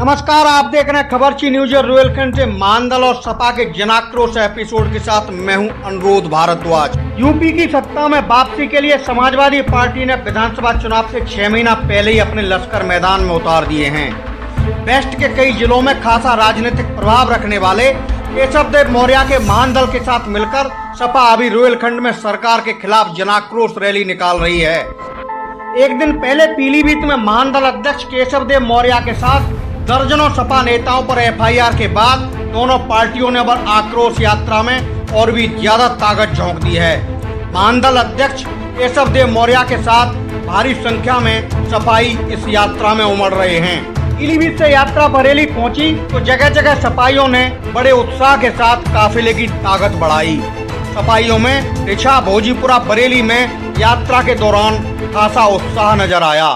नमस्कार, आप देख रहे हैं खबरची न्यूज रोहिलखंड से महानदल और सपा के जनाक्रोश एपिसोड के साथ मैं हूं अनुरोध भारद्वाज। यूपी की सत्ता में वापसी के लिए समाजवादी पार्टी ने विधानसभा चुनाव से 6 महीना पहले ही अपने लश्कर मैदान में उतार दिए हैं। वेस्ट के कई जिलों में खासा राजनीतिक प्रभाव रखने वाले केशव देव मौर्य के महानदल के साथ मिलकर सपा अभी रोहिलखंड में सरकार के खिलाफ जनाक्रोश रैली निकाल रही है। एक दिन पहले पीलीभीत में महानदल अध्यक्ष केशव देव मौर्य के साथ दर्जनों सपा नेताओं पर एफआईआर के बाद दोनों पार्टियों ने अब आक्रोश यात्रा में और भी ज्यादा ताकत झोंक दी है। महानदल अध्यक्ष केशव देव मौर्य के साथ भारी संख्या में सपाई इस यात्रा में उमड़ रहे हैं। पीलीभीत से यात्रा बरेली पहुंची तो जगह जगह सपाइयों ने बड़े उत्साह के साथ काफिले की ताकत बढ़ाई। सपाइयों में रिछा भोजीपुरा बरेली में यात्रा के दौरान खासा उत्साह नजर आया।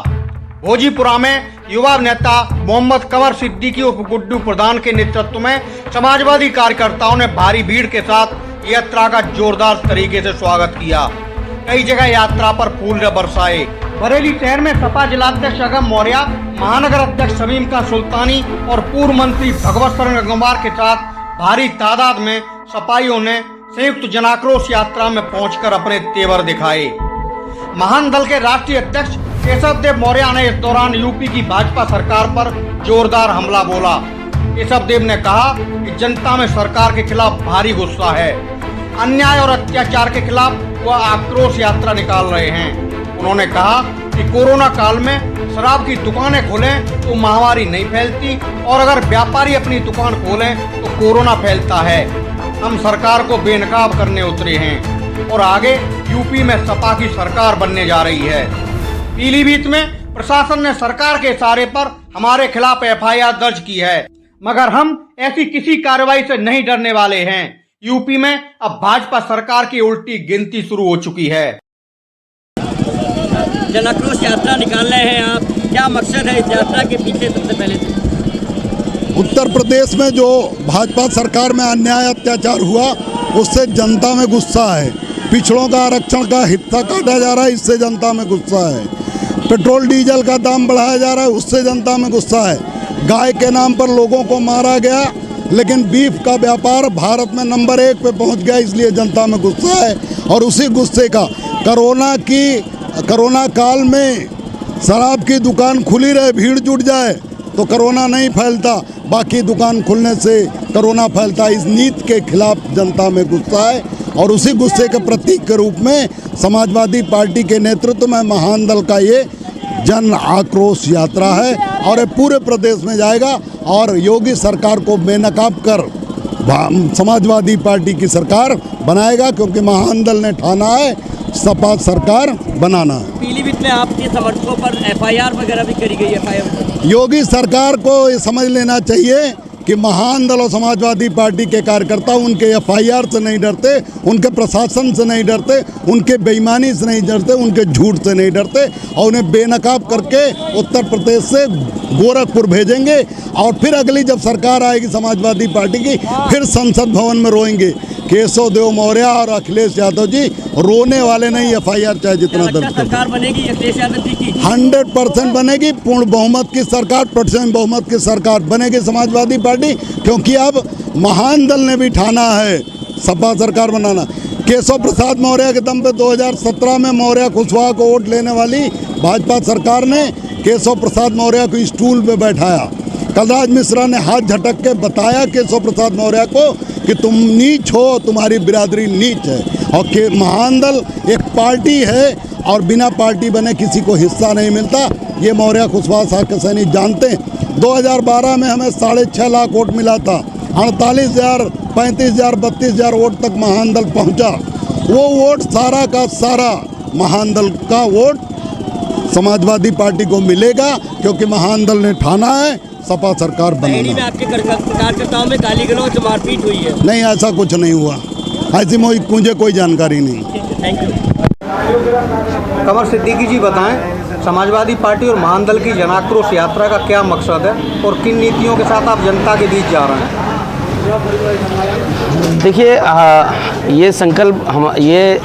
भोजीपुरा में युवा नेता मोहम्मद कमर सिद्दीकी उर्फ गुड्डू प्रधान के नेतृत्व में समाजवादी कार्यकर्ताओं ने भारी भीड़ के साथ यात्रा का जोरदार तरीके से स्वागत किया। कई जगह यात्रा पर फूल बरसाए। बरेली शहर में सपा जिलाध्यक्ष अगम मौर्य, महानगर अध्यक्ष शमीम का सुल्तानी और पूर्व मंत्री भगवत शरण गंगवार के साथ भारी तादाद में सपाइयों ने संयुक्त जनाक्रोश यात्रा में पहुंचकर अपने तेवर दिखाए। महानदल के राष्ट्रीय अध्यक्ष केशव देव मौर्य ने इस दौरान यूपी की भाजपा सरकार पर जोरदार हमला बोला। केशव देव ने कहा कि जनता में सरकार के खिलाफ भारी गुस्सा है। अन्याय और अत्याचार के खिलाफ वह आक्रोश यात्रा निकाल रहे हैं। उन्होंने कहा कि कोरोना काल में शराब की दुकानें खोलें तो महामारी नहीं फैलती और अगर व्यापारी अपनी दुकान खोलें तो कोरोना फैलता है। हम सरकार को बेनकाब करने उतरे हैं और आगे यूपी में सपा की सरकार बनने जा रही है। पीलीभीत में प्रशासन ने सरकार के इशारे पर हमारे खिलाफ एफआईआर दर्ज की है, मगर हम ऐसी किसी कार्रवाई से नहीं डरने वाले हैं। यूपी में अब भाजपा सरकार की उल्टी गिनती शुरू हो चुकी है। जनाक्रोश यात्रा निकाल रहे हैं आप, क्या मकसद है इस यात्रा के पीछे? सबसे पहले उत्तर प्रदेश में जो भाजपा सरकार में अन्याय अत्याचार हुआ उससे जनता में गुस्सा है। पिछड़ों का आरक्षण का हिस्सा काटा जा रहा है, इससे जनता में गुस्सा है। पेट्रोल डीजल का दाम बढ़ाया जा रहा है, उससे जनता में गुस्सा है। गाय के नाम पर लोगों को मारा गया, लेकिन बीफ का व्यापार भारत में नंबर 1 पे पहुंच गया, इसलिए जनता में गुस्सा है। और उसी गुस्से का कोरोना काल में शराब की दुकान खुली रहे, भीड़ जुट जाए तो कोरोना नहीं फैलता, बाकी दुकान खुलने से कोरोना फैलता। इस नीति के खिलाफ जनता में गुस्सा है और उसी गुस्से के प्रतीक के रूप में समाजवादी पार्टी के नेतृत्व में महानदल का ये जन आक्रोश यात्रा है और ये पूरे प्रदेश में जाएगा और योगी सरकार को बेनकाब कर समाजवादी पार्टी की सरकार बनाएगा, क्योंकि महानदल ने ठाना है सपा सरकार बनाना है। पीलीभीत में आपके समर्थकों पर एफआईआर वगैरह भी करी गई है। योगी सरकार को ये समझ लेना चाहिए कि महानदल और समाजवादी पार्टी के कार्यकर्ता उनके एफआईआर से नहीं डरते, उनके प्रशासन से नहीं डरते, उनके बेईमानी से नहीं डरते, उनके झूठ से नहीं डरते और उन्हें बेनकाब करके उत्तर प्रदेश से गोरखपुर भेजेंगे और फिर अगली जब सरकार आएगी समाजवादी पार्टी की, फिर संसद भवन में रोएंगे। केशव देव मौर्य और अखिलेश यादव जी रोने वाले नहीं, एफआईआर चाहे जितना दर्ज कर। सरकार बनेगी अखिलेश यादव जी की 100% बनेगी, पूर्ण बहुमत की सरकार, प्रतिशत बहुमत की सरकार बनेगी समाजवादी पार्टी, क्योंकि अब महानदल ने भी ठाना है सपा सरकार बनाना। केशव प्रसाद मौर्य के दम पे 2017 में मौर्य कुशवाहा को वोट लेने वाली भाजपा सरकार ने केशव प्रसाद मौर्य को स्टूल पे बैठाया। कलराज मिश्रा ने हाथ झटक के बताया केशव प्रसाद मौर्य को कि तुम नीच हो, तुम्हारी बिरादरी नीच है। और के महानदल एक पार्टी है और बिना पार्टी बने किसी को हिस्सा नहीं मिलता, ये मौर्य कुशवाहा साहब के सैनिक जानते हैं। 2012 में हमें 6.5 लाख वोट मिला था, 48,000, 35,000, 32,000 वोट तक महानदल पहुंचा। वो वोट सारा का सारा महानदल का वोट समाजवादी पार्टी को मिलेगा, क्योंकि महानदल ने ठाना है सपा सरकार बनाना। में आपके कार्यकर्ताओं में गाली गलौज मारपीट हुई है? नहीं, ऐसा कुछ नहीं हुआ, ऐसी मुझे कोई जानकारी नहीं। Thank you. कमर सिद्दीकी जी बताएं, समाजवादी पार्टी और महानदल की जनाक्रोश यात्रा का क्या मकसद है और किन नीतियों के साथ आप जनता के बीच जा रहे हैं? देखिए, ये संकल्प ये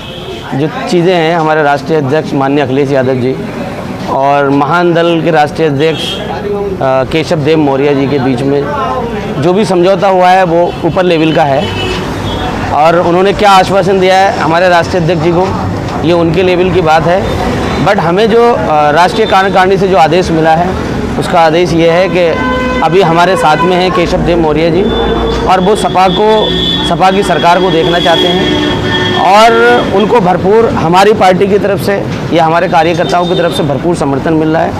जो चीज़ें हैं हमारे राष्ट्रीय अध्यक्ष माननीय अखिलेश यादव जी और महान दल के राष्ट्रीय अध्यक्ष केशव देव मौर्य जी के बीच में जो भी समझौता हुआ है वो ऊपर लेवल का है, और उन्होंने क्या आश्वासन दिया है हमारे राष्ट्रीय अध्यक्ष जी को, ये उनके लेवल की बात है। बट हमें जो राष्ट्रीय कार्यकारिणी से जो आदेश मिला है उसका आदेश ये है कि अभी हमारे साथ में हैं केशव देव मौर्य जी, और वो सपा की सरकार को देखना चाहते हैं, और उनको भरपूर हमारी पार्टी की तरफ से या हमारे कार्यकर्ताओं की तरफ से भरपूर समर्थन मिल रहा है।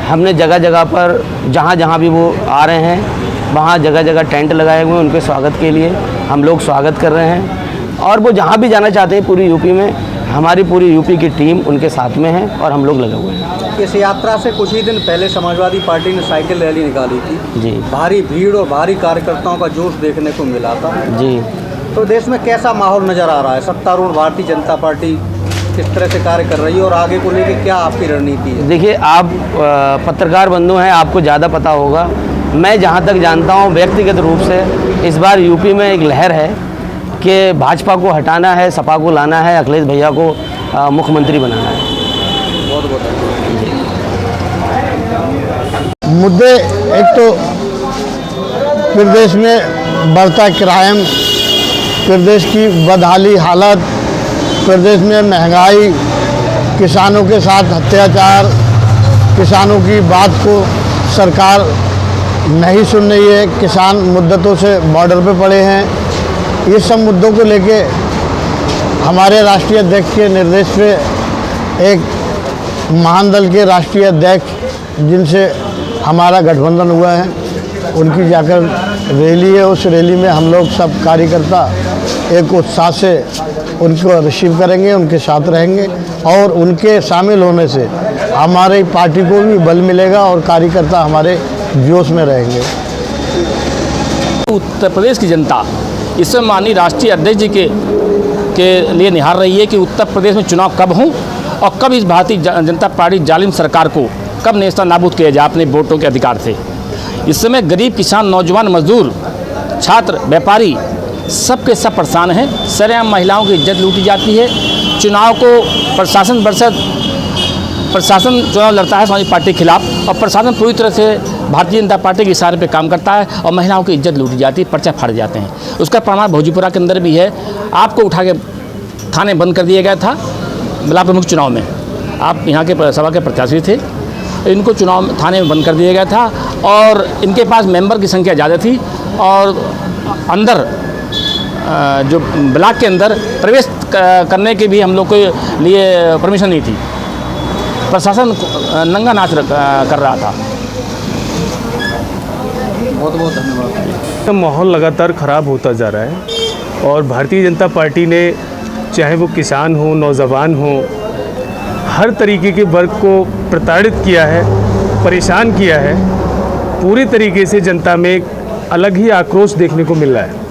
हमने जगह जगह पर जहाँ जहाँ भी वो आ रहे हैं वहाँ जगह जगह टेंट लगाए हुए हैं उनके स्वागत के लिए, हम लोग स्वागत कर रहे हैं। और वो जहाँ भी जाना चाहते हैं पूरी यूपी में, हमारी पूरी यूपी की टीम उनके साथ में है और हम लोग लगे हुए हैं। इस यात्रा से कुछ ही दिन पहले समाजवादी पार्टी ने साइकिल रैली निकाली थी जी। भारी भीड़ और भारी कार्यकर्ताओं का जोश देखने को मिला था जी। तो देश में कैसा माहौल नज़र आ रहा है? सत्तारूढ़ भारतीय जनता पार्टी किस तरह से कार्य कर रही है और आगे को लेकर क्या आपकी रणनीति है? देखिए, आप पत्रकार बंधु हैं, आपको ज़्यादा पता होगा। मैं जहाँ तक जानता हूँ व्यक्तिगत रूप से इस बार यूपी में एक लहर है कि भाजपा को हटाना है, सपा को लाना है, अखिलेश भैया को मुख्यमंत्री बनाना है। बहुत बहुत मुद्दे एक तो प्रदेश में बढ़ता क्राइम, प्रदेश की बदहाली हालत, प्रदेश में महंगाई, किसानों के साथ अत्याचार, किसानों की बात को सरकार नहीं सुन रही है, किसान मुद्दतों से बॉर्डर पे पड़े हैं। ये सब मुद्दों को लेके हमारे राष्ट्रीय अध्यक्ष के निर्देश पे एक महान दल के राष्ट्रीय अध्यक्ष जिनसे हमारा गठबंधन हुआ है उनकी जाकर रैली है। उस रैली में हम लोग सब कार्यकर्ता एक उत्साह से उनको रिसीव करेंगे, उनके साथ रहेंगे, और उनके शामिल होने से हमारी पार्टी को भी बल मिलेगा और कार्यकर्ता हमारे जोश में रहेंगे। उत्तर प्रदेश की जनता इस समय माननीय राष्ट्रीय अध्यक्ष जी के लिए निहार रही है कि उत्तर प्रदेश में चुनाव कब हों और कब इस भारतीय जनता पार्टी जालिम सरकार को कब नेस्ता नाबूद किया जाए अपने वोटों के अधिकार से। इस समय गरीब, किसान, नौजवान, मजदूर, छात्र, व्यापारी सबके सब परेशान हैं। सरेआम महिलाओं की इज्जत लूटी जाती है। चुनाव को प्रशासन चुनाव लड़ता है समाजवादी पार्टी के खिलाफ, और प्रशासन पूरी तरह से भारतीय जनता पार्टी के इशारे पे काम करता है और महिलाओं की इज्जत लूटी जाती है, पर्चे फाड़े जाते हैं। उसका प्रमाण भोजपुरा के अंदर भी है। आपको उठा के थाने बंद कर दिया गया था ब्लॉक प्रमुख चुनाव में। आप यहाँ के सभा के प्रत्याशी थे, इनको चुनाव थाने में बंद कर दिया गया था, और इनके पास मेंबर की संख्या ज़्यादा थी, और अंदर जो ब्लॉक के अंदर प्रवेश करने के भी हम लोग के लिए परमिशन नहीं थी। प्रशासन नंगा नाच कर रहा था। बहुत बहुत धन्यवाद। माहौल लगातार ख़राब होता जा रहा है, और भारतीय जनता पार्टी ने चाहे वो किसान हो, नौजवान हो, हर तरीके के वर्ग को प्रताड़ित किया है, परेशान किया है। पूरी तरीके से जनता में एक अलग ही आक्रोश देखने को मिल रहा है।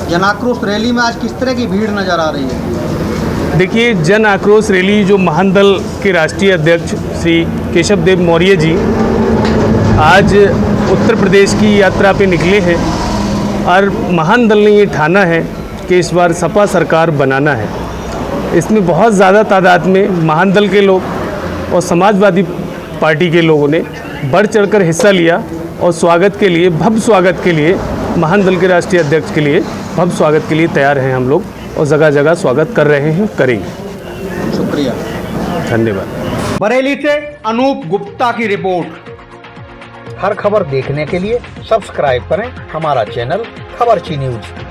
जन आक्रोश रैली में आज किस तरह की भीड़ नज़र आ रही है? देखिए, जन आक्रोश रैली जो महान दल के राष्ट्रीय अध्यक्ष श्री केशव देव मौर्य जी आज उत्तर प्रदेश की यात्रा पे निकले हैं, और महान दल ने ये ठाना है कि इस बार सपा सरकार बनाना है। इसमें बहुत ज़्यादा तादाद में महान दल के लोग और समाजवादी पार्टी के लोगों ने बढ़ चढ़कर हिस्सा लिया, और स्वागत के लिए, भव्य स्वागत के लिए, महान दल के राष्ट्रीय अध्यक्ष के लिए भव्य स्वागत के लिए तैयार हैं हम लोग, और जगह जगह स्वागत कर रहे हैं, करेंगे। शुक्रिया, धन्यवाद। बरेली से अनूप गुप्ता की रिपोर्ट। हर खबर देखने के लिए सब्सक्राइब करें हमारा चैनल खबरची न्यूज।